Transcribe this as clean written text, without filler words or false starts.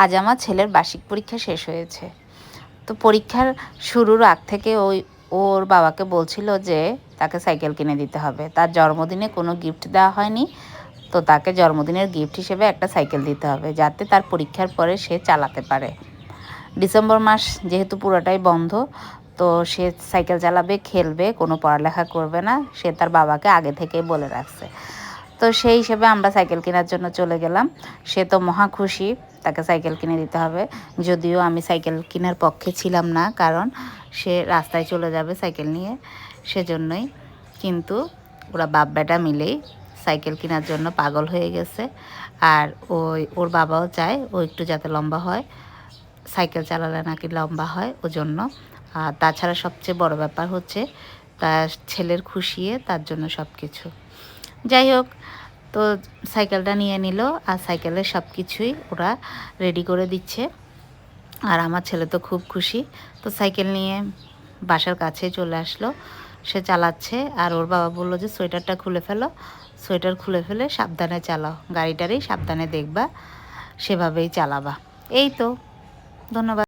আজ আমার ছেলের বার্ষিক পরীক্ষা শেষ হয়েছে। তো পরীক্ষার শুরুর আগ থেকে ওর বাবাকে বলছিল যে তাকে সাইকেল কিনে দিতে হবে। তার জন্মদিনে কোনো গিফট দেওয়া হয়নি, তো তাকে জন্মদিনের গিফট হিসেবে একটা সাইকেল দিতে হবে, যাতে তার পরীক্ষার পরে সে চালাতে পারে। ডিসেম্বর মাস যেহেতু পুরোটাই বন্ধ, তো সে সাইকেল চালাবে, খেলবে, কোনো পড়ালেখা করবে না, সে তার বাবাকে আগে থেকেই বলে রাখছে। তো সেই হিসেবে আমরা সাইকেল কেনার জন্য চলে গেলাম। সে তো মহা খুশি, তাকে সাইকেল কিনে দিতে হবে। যদিও আমি সাইকেল কেনার পক্ষে ছিলাম না, কারণ সে রাস্তায় চলে যাবে সাইকেল নিয়ে, সেজন্যই। কিন্তু ওরা বাপ বেটা মিলেই সাইকেল কেনার জন্য পাগল হয়ে গেছে। আর ওর বাবাও চায় ও একটু যাতে লম্বা হয়, সাইকেল চালালে নাকি লম্বা হয়, ওজন্য। আর তাছাড়া সবচেয়ে বড় ব্যাপার হচ্ছে তার ছেলের খুশিয়ে তার জন্য সব কিছু। যাই হোক, তো সাইকেলটা নিয়ে নিল, আর সাইকেলের সব কিছুই ওরা রেডি করে দিচ্ছে। আর আমার ছেলে তো খুব খুশি। তো সাইকেল নিয়ে বাসার কাছে চলে আসলো, সে চালাচ্ছে। আর ওর বাবা বললো যে সোয়েটারটা খুলে ফেলো, সোয়েটার খুলে ফেলে সাবধানে চালাও, গাড়িটারই সাবধানে দেখবা, সেভাবেই চালাবা। এই তো, ধন্যবাদ।